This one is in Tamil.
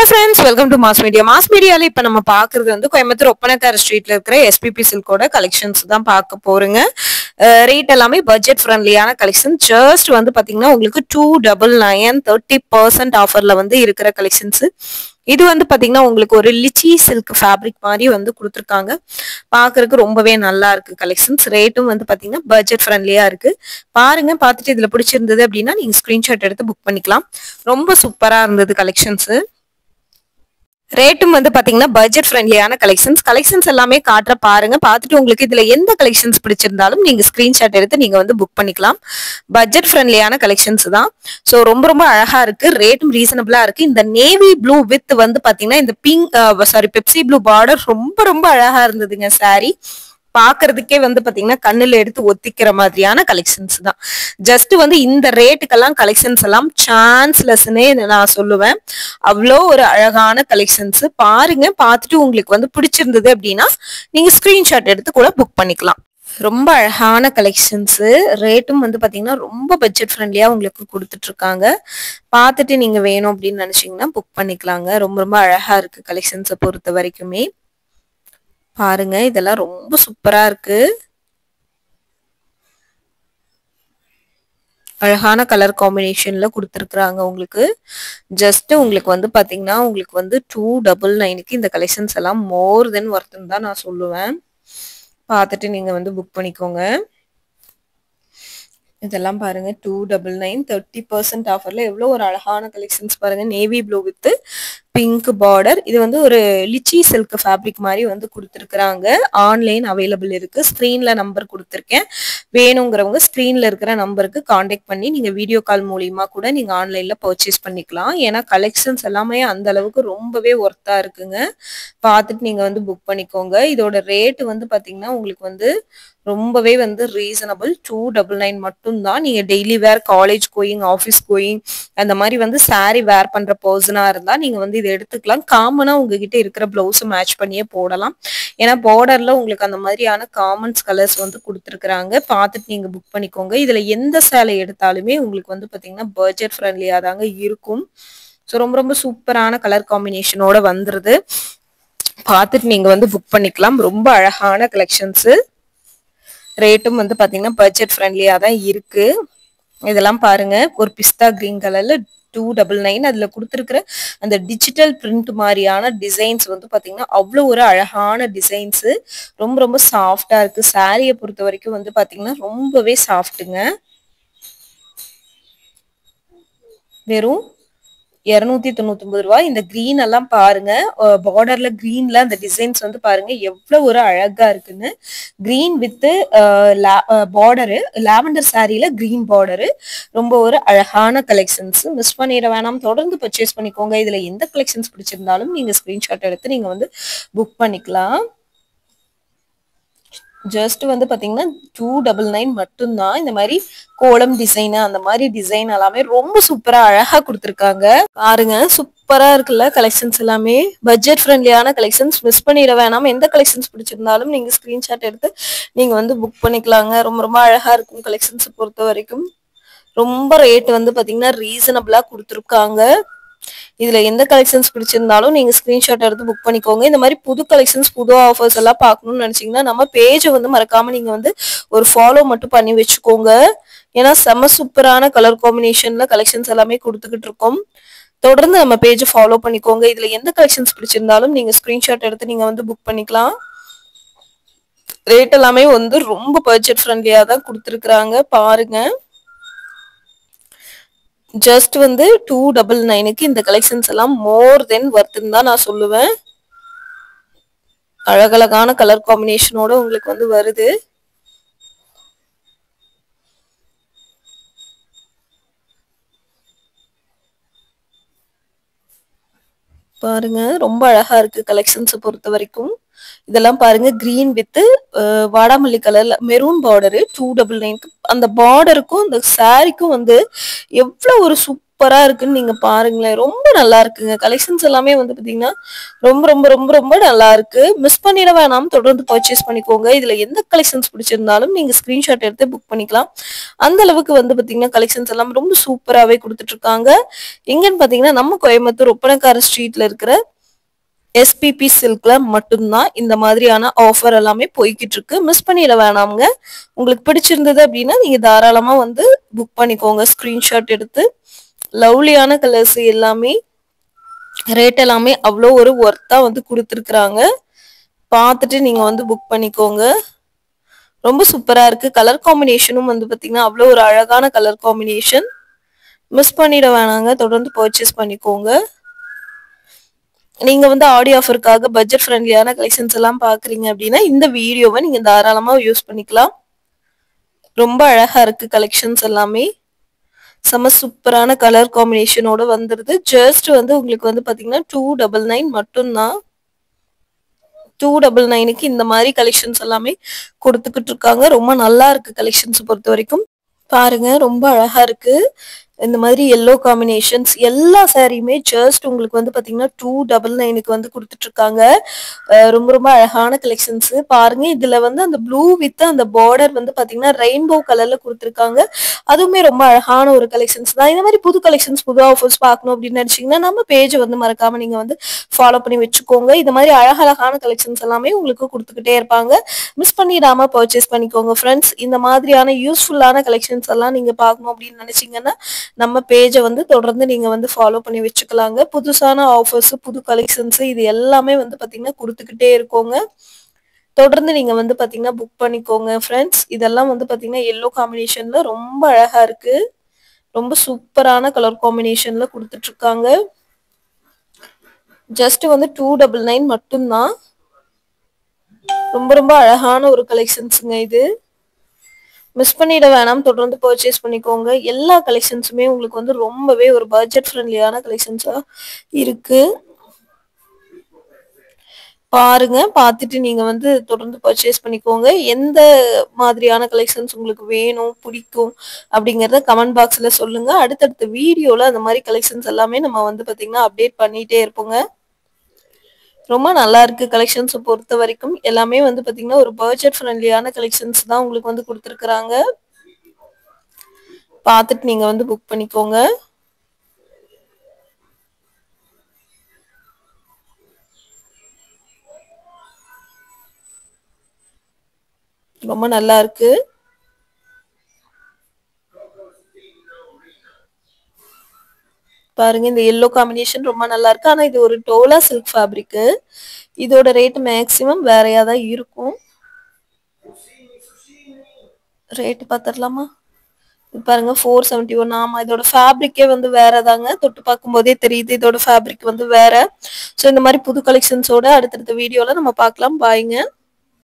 Hello friends, welcome to Mass Media. Mass Media இப்ப நம்ம பாக்குறது வந்து கோயம்புத்தூர் ஒப்பனக்கார ஸ்ட்ரீட்ல இருக்கிற SPP சில்கோட கலெக்ஷன்ஸ் தான் பார்க்க போறோங்க. ரேட் எல்லாமே பட்ஜெட் ஃப்ரெண்ட்லியான கலெக்ஷன். ஜஸ்ட் வந்து பாத்தீங்கன்னா உங்களுக்கு 299 30% ஆஃபர்ல வந்து இருக்கிற கலெக்ஷன்ஸ். இது வந்து பாத்தீங்கன்னா உங்களுக்கு ஒரு லிச்சி சில்க் ஃபேப்ரிக் மாதிரி வந்து கொடுத்துருக்காங்க. பாக்குறதுக்கு ரொம்பவே நல்லா இருக்கு கலெக்ஷன்ஸ். ரேட்டும் வந்து பாத்தீங்கன்னா பட்ஜெட் ஃப்ரெண்ட்லியா இருக்கு. பாருங்க, பார்த்துட்டு இதுல பிடிச்சிருந்தது அப்படின்னா நீங்க ஸ்கிரீன்ஷாட் எடுத்து புக் பண்ணிக்கலாம். ரொம்ப சூப்பரா இருந்தது கலெக்ஷன்ஸ். ரேட்டும் வந்து பாத்தீங்கன்னா பட்ஜெட் ஃப்ரெண்ட்லியான கலெக்ஷன்ஸ் எல்லாமே காட்டுற பாருங்க. பார்த்துட்டு உங்களுக்கு இதுல எந்த கலெக்ஷன்ஸ் பிடிச்சிருந்தாலும் நீங்க ஸ்கிரீன்ஷாட் எடுத்து நீங்க வந்து புக் பண்ணிக்கலாம். பட்ஜெட் ஃப்ரெண்ட்லியான கலெக்ஷன்ஸ் தான். ஸோ ரொம்ப ரொம்ப அழகா இருக்கு. ரேட்டும் ரீசனபிளா இருக்கு. இந்த நேவி ப்ளூ வித் வந்து பாத்தீங்கன்னா இந்த பெப்சி ப்ளூ பார்டர் ரொம்ப ரொம்ப அழகா இருந்ததுங்க. சாரி பாக்குறதுக்கே வந்து பாத்தீங்கன்னா கண்ணுல எடுத்து ஒத்திக்கிற மாதிரியான கலெக்ஷன்ஸ் தான். ஜஸ்ட் வந்து இந்த ரேட்டுக்கெல்லாம் கலெக்ஷன்ஸ் எல்லாம் சான்ஸ்லெஸ்னே நான் சொல்லுவேன். அவ்வளோ ஒரு அழகான கலெக்ஷன்ஸ். பாருங்க, பார்த்துட்டு உங்களுக்கு வந்து பிடிச்சிருந்தது அப்படின்னா நீங்க ஸ்கிரீன்ஷாட் எடுத்து கூட புக் பண்ணிக்கலாம். ரொம்ப அழகான கலெக்ஷன்ஸ். ரேட்டும் வந்து பாத்தீங்கன்னா ரொம்ப பட்ஜெட் ஃப்ரெண்ட்லியா உங்களுக்கு கொடுத்துட்டு இருக்காங்க. பார்த்துட்டு நீங்க வேணும் அப்படின்னு நினைச்சீங்கன்னா புக் பண்ணிக்கலாங்க. ரொம்ப ரொம்ப அழகா இருக்கு கலெக்ஷன்ஸை பொறுத்த வரைக்குமே. பாருங்க, இதெல்லாம் ரொம்ப சூப்பரா இருக்கு. அழகான கலர் காம்பினேஷன்ல கொடுத்துருக்குறாங்க உங்களுக்கு. ஜஸ்ட் உங்களுக்கு வந்து பாத்தீங்கன்னா உங்களுக்கு வந்து 299க்கு இந்த கலெக்ஷன்ஸ் எல்லாம் மோர் தென் ஒர்த்துன்னு தான் நான் சொல்லுவேன். பார்த்துட்டு நீங்க வந்து புக் பண்ணிக்கோங்க. இதெல்லாம் பாருங்க, 299 30% ஆஃபர்ல எவ்வளவு ஒரு அழகான கலெக்ஷன்ஸ் பாருங்க. Navy blue with pink border. இது வந்து ஒரு லிச்சி சில்க் ஃபேப்ரிக் மாதிரி வந்து கொடுத்துருக்குறாங்க. ஆன்லைன் அவைலபிள் இருக்கு. ஸ்கிரீன்ல நம்பர் கொடுத்துருக்கேன். வேணுங்கிறவங்க ஸ்கிரீன்ல இருக்கிற நம்பருக்கு காண்டாக்ட் பண்ணி நீங்க வீடியோ கால் மூலியமா கூட நீங்க ஆன்லைன்ல பர்ச்சேஸ் பண்ணிக்கலாம். ஏன்னா கலெக்ஷன்ஸ் எல்லாமே அந்த அளவுக்கு ரொம்பவே ஒர்த்தா இருக்குங்க. பார்த்துட்டு நீங்க வந்து புக் பண்ணிக்கோங்க. இதோட ரேட் வந்து பாத்தீங்கன்னா உங்களுக்கு வந்து ரொம்பவே வந்து ரீசனபிள். 299 மட்டும்தான். நீங்க டெய்லி வேர், காலேஜ் கோயிங், ஆஃபீஸ் கோயிங் அந்த மாதிரி வந்து சாரி வேர் பண்ற பர்சனா இருந்தா நீங்க வந்து இதை எடுத்துக்கலாம். காமனா உங்ககிட்ட இருக்கிற பிளவுஸ் மேட்ச் பண்ணியே போடலாம். ஏன்னா பார்டர்ல உங்களுக்கு அந்த மாதிரியான காமன்ஸ் கலர்ஸ் வந்து கொடுத்துருக்குறாங்க. பார்த்துட்டு நீங்க புக் பண்ணிக்கோங்க. இதுல எந்த சேலை எடுத்தாலுமே உங்களுக்கு வந்து பாத்தீங்கன்னா பட்ஜெட் ஃப்ரெண்ட்லியா தாங்க இருக்கும். ஸோ ரொம்ப ரொம்ப சூப்பரான கலர் காம்பினேஷனோட வந்துருது. பார்த்துட்டு நீங்க வந்து புக் பண்ணிக்கலாம். ரொம்ப அழகான கலெக்ஷன்ஸ். ரேட்டும் வந்து பாத்தீங்கன்னா பட்ஜெட் ஃப்ரெண்ட்லியா தான் இருக்கு. இதெல்லாம் பாருங்க, ஒரு பிஸ்தா கிரீன் கலர்ல 299. அதுல கொடுத்துருக்கிற அந்த டிஜிட்டல் பிரிண்ட் மாதிரியான டிசைன்ஸ் வந்து பாத்தீங்கன்னா அவ்வளவு ஒரு அழகான டிசைன்ஸ். ரொம்ப ரொம்ப சாஃப்டா இருக்கு. சாரியை பொறுத்த வரைக்கும் வந்து பாத்தீங்கன்னா ரொம்பவே சாஃப்ட்டுங்க. வெறும் 299 ரூபாய். இந்த கிரீன் எல்லாம் பாருங்க, பார்டர்ல கிரீன்ல அந்த டிசைன்ஸ் வந்து பாருங்க எவ்வளவு ஒரு அழகா இருக்குன்னு. கிரீன் வித் பார்டரு, லாவெண்டர் சாரியில கிரீன் பார்டரு. ரொம்ப ஒரு அழகான கலெக்ஷன்ஸ். மிஸ் பண்ணிட வேணாம், தொடர்ந்து பர்ச்சேஸ் பண்ணிக்கோங்க. இதுல எந்த கலெக்ஷன்ஸ் பிடிச்சிருந்தாலும் நீங்க ஸ்கிரீன்ஷாட் எடுத்து நீங்க வந்து புக் பண்ணிக்கலாம். ஜஸ்ட் வந்து பாத்தீங்கன்னா 299 மட்டும்தான். இந்த மாதிரி கோலம் டிசைன், அந்த மாதிரி டிசைன் எல்லாமே ரொம்ப சூப்பரா அழகா கொடுத்துருக்காங்க. பாருங்க, சூப்பரா இருக்குல்ல கலெக்ஷன்ஸ் எல்லாமே. Budget ஃப்ரெண்ட்லியான collections. மிஸ் பண்ணிட வேணாம். எந்த கலெக்ஷன்ஸ் பிடிச்சிருந்தாலும் நீங்க ஸ்கிரீன்ஷாட் எடுத்து நீங்க வந்து புக் பண்ணிக்கலாங்க. ரொம்ப ரொம்ப அழகா இருக்கும் கலெக்ஷன்ஸ் பொறுத்த வரைக்கும். ரொம்ப ரேட் வந்து பாத்தீங்கன்னா ரீசனபிளா கொடுத்துருக்காங்க. இதுல எந்த கலெக்ஷன்ஸ் பிடிச்சிருந்தாலும் நீங்க ஸ்கிரீன்ஷாட் எடுத்து புக் பண்ணிக்கோங்க. இந்த மாதிரி புது கலெக்ஷன்ஸ், புது ஆஃபர்ஸ் எல்லாம் பார்க்கணும்னு நினைச்சீங்கன்னா நம்ம பேஜை வந்து மறக்காம நீங்க வந்து ஒரு ஃபாலோ மட்டும் பண்ணி வச்சுக்கோங்க. ஏன்னா செம சூப்பரான கலர் காம்பினேஷன்ல கலெக்ஷன்ஸ் எல்லாமே கொடுத்துக்கிட்டு இருக்கோம். தொடர்ந்து நம்ம பேஜை ஃபாலோ பண்ணிக்கோங்க. இதுல எந்த கலெக்ஷன்ஸ் பிடிச்சிருந்தாலும் நீங்க ஸ்கிரீன்ஷாட் எடுத்து நீங்க வந்து புக் பண்ணிக்கலாம். ரேட் எல்லாமே வந்து ரொம்ப பட்ஜெட் ஃப்ரெண்ட்லியா தான் கொடுத்துருக்குறாங்க. பாருங்க, ஜஸ்ட் வந்து 299க்கு இந்த கலெக்ஷன்ஸ் எல்லாம் மோர் தென் ஒர்த்துன்னு தான் நான் சொல்லுவேன். அழகழகான கலர் காம்பினேஷனோட உங்களுக்கு வந்து வருது. பாருங்க, ரொம்ப அழகா இருக்கு கலெக்ஷன்ஸ் பொறுத்த வரைக்கும். இதெல்லாம் பாருங்க, கிரீன் வித் வாடாமல்லி கலர்ல மெரூன் பார்டரு 299. அந்த பார்டருக்கும் அந்த சாரிக்கும் வந்து எவ்வளவு ஒரு சூப்பரா இருக்குன்னு நீங்க பாருங்களேன். ரொம்ப நல்லா இருக்குங்க. கலெக்ஷன்ஸ் எல்லாமே வந்து பாத்தீங்கன்னா ரொம்ப ரொம்ப ரொம்ப ரொம்ப நல்லா இருக்கு. மிஸ் பண்ணிட வேணாம். தொடர்ந்து பர்ச்சேஸ் பண்ணிக்கோங்க. இதுல எந்த கலெக்ஷன்ஸ் பிடிச்சிருந்தாலும் நீங்க ஸ்கிரீன்ஷாட் எடுத்து புக் பண்ணிக்கலாம். அந்த அளவுக்கு வந்து பாத்தீங்கன்னா கலெக்ஷன்ஸ் எல்லாம் ரொம்ப சூப்பராவே கொடுத்துட்டு இருக்காங்க. எங்கன்னு பாத்தீங்கன்னா நம்ம கோயம்புத்தூர் ஒப்பனக்கார ஸ்ட்ரீட்ல இருக்கிற எஸ்பிபி சில்க்ல மட்டும்தான் இந்த மாதிரியான ஆஃபர் எல்லாமே போய்கிட்டு இருக்கு. மிஸ் பண்ணிட வேணாமுங்க. உங்களுக்கு பிடிச்சிருந்தது அப்படின்னா நீங்க தாராளமா வந்து புக் பண்ணிக்கோங்க ஸ்கிரீன்ஷாட் எடுத்து. லவ்லியான கலர்ஸ் எல்லாமே, ரேட் எல்லாமே அவ்வளோ ஒரு ஒர்த்தா வந்து கொடுத்துருக்குறாங்க. பார்த்துட்டு நீங்க வந்து புக் பண்ணிக்கோங்க. ரொம்ப சூப்பரா இருக்கு. கலர் காம்பினேஷனும் வந்து பாத்தீங்கன்னா அவ்வளோ ஒரு அழகான கலர் காம்பினேஷன். மிஸ் பண்ணிட வேணாங்க. தொடர்ந்து பர்ச்சேஸ் பண்ணிக்கோங்க. நீங்க வந்து ஆடி ஆஃபருக்காக பட்ஜெட் ஃப்ரெண்ட்லியான கலெக்ஷன்ஸ் எல்லாம் பாக்குறீங்க அப்படின்னா இந்த வீடியோவை நீங்க தாராளமா யூஸ் பண்ணிக்கலாம். ரொம்ப அழகா இருக்கு கலெக்ஷன்ஸ் எல்லாமே. செம சூப்பரான கலர் காம்பினேஷனோட வந்துருது. ஜஸ்ட் வந்து உங்களுக்கு வந்து பாத்தீங்கன்னா 299 மட்டும்தான். 299க்கு இந்த மாதிரி கலெக்ஷன்ஸ் எல்லாமே கொடுத்துக்கிட்டு இருக்காங்க. ரொம்ப நல்லா இருக்கு கலெக்ஷன்ஸ் பொறுத்த வரைக்கும். பாருங்க ரொம்ப அழகா இருக்கு. இந்த மாதிரி எல்லோ காம்பினேஷன்ஸ் எல்லா சாரியுமே ஜஸ்ட் உங்களுக்கு வந்து பாத்தீங்கன்னா 299க்கு வந்து கொடுத்துட்டு இருக்காங்க. ரொம்ப ரொம்ப அழகான கலெக்ஷன்ஸ் பாருங்க. இதுல வந்து அந்த ப்ளூ வித் அந்த பார்டர் வந்து பாத்தீங்கன்னா ரெயின்போ கலர்ல கொடுத்துருக்காங்க. அதுவுமே ரொம்ப அழகான ஒரு கலெக்ஷன்ஸ் தான். இந்த மாதிரி புது கலெக்ஷன்ஸ் புது ஆஃபர்ஸ் பார்க்கணும் அப்படின்னு நினைச்சீங்கன்னா நம்ம பேஜை வந்து மறக்காம நீங்க வந்து ஃபாலோ பண்ணி வச்சுக்கோங்க. இந்த மாதிரி அழகழகான கலெக்ஷன்ஸ் எல்லாமே உங்களுக்கு கொடுத்துக்கிட்டே இருப்பாங்க. மிஸ் பண்ணிடாம பர்ச்சேஸ் பண்ணிக்கோங்க ஃப்ரெண்ட்ஸ். இந்த மாதிரியான யூஸ்ஃபுல்லான கலெக்ஷன்ஸ் எல்லாம் நீங்க பார்க்கணும் அப்படின்னு நினைச்சீங்கன்னா நம்ம பேஜை வந்து தொடர்ந்து நீங்க வந்து ஃபாலோ பண்ணி வச்சுக்கலாங்க. புதுசான ஆஃபர்ஸ் புது கலெக்ஷன்ஸ் இது எல்லாமே வந்து பாத்தீங்கன்னா கொடுத்துக்கிட்டே இருக்கோங்க. தொடர்ந்து நீங்க வந்து பாத்தீங்கன்னா புக் பண்ணிக்கோங்க ஃப்ரெண்ட்ஸ். இதெல்லாம் வந்து பாத்தீங்கன்னா எல்லோ காம்பினேஷன்ல ரொம்ப அழகா இருக்கு. ரொம்ப சூப்பரான கலர் காம்பினேஷன்ல கொடுத்துட்டு இருக்காங்க. ஜஸ்ட் வந்து 299 மட்டும்தான். ரொம்ப ரொம்ப அழகான ஒரு கலெக்ஷன்ஸுங்க இது. மிஸ் பண்ணிட வேணாம். தொடர்ந்து பர்ச்சேஸ் பண்ணிக்கோங்க. எல்லா கலெக்ஷன்ஸுமே உங்களுக்கு வந்து ரொம்பவே ஒரு பட்ஜெட் ஃப்ரெண்ட்லியான கலெக்ஷன்ஸா இருக்கு. பாருங்க. பார்த்துட்டு நீங்க வந்து தொடர்ந்து பர்ச்சேஸ் பண்ணிக்கோங்க. எந்த மாதிரியான கலெக்ஷன்ஸ் உங்களுக்கு வேணும் பிடிக்கும் அப்படிங்கறத கமெண்ட் பாக்ஸ்ல சொல்லுங்க. அடுத்தடுத்த வீடியோல அந்த மாதிரி கலெக்ஷன்ஸ் எல்லாமே நம்ம வந்து பாத்தீங்கன்னா அப்டேட் பண்ணிட்டே இருப்போங்க. ரொம்ப நல்லா இருக்கு கலெக்ஷன்ஸ் பொறுத்த வரைக்கும். எல்லாமே வந்து பாத்தீங்கன்னா ஒரு பட்ஜெட் ஃப்ரெண்ட்லியான கலெக்ஷன்ஸ் தான் உங்களுக்கு வந்து கொடுத்துருக்காங்க. பார்த்துட்டு நீங்க வந்து புக் பண்ணிக்கோங்க. ரொம்ப நல்லா இருக்கு. பாருங்க இந்த எல்லோ காம்பினேஷன் ரொம்ப நல்லா இருக்கு. ஆனா இது ஒரு டோலா சில்க் ஃபேப்ரிக். இதோட ரேட் மேக்ஸிமம் வேறையா தான் இருக்கும். ரேட் பாத்துடலாமா? பாருங்க 471. ஆமா இதோட ஃபேப்ரிக்கே வந்து வேறதாங்க. தொட்டு பார்க்கும் போதே தெரியுது இதோட ஃபேப்ரிக் வந்து வேற. ஸோ இந்த மாதிரி புது கலெக்ஷன்ஸோட அடுத்தடுத்த வீடியோல நம்ம பார்க்கலாம். பாய்ங்க.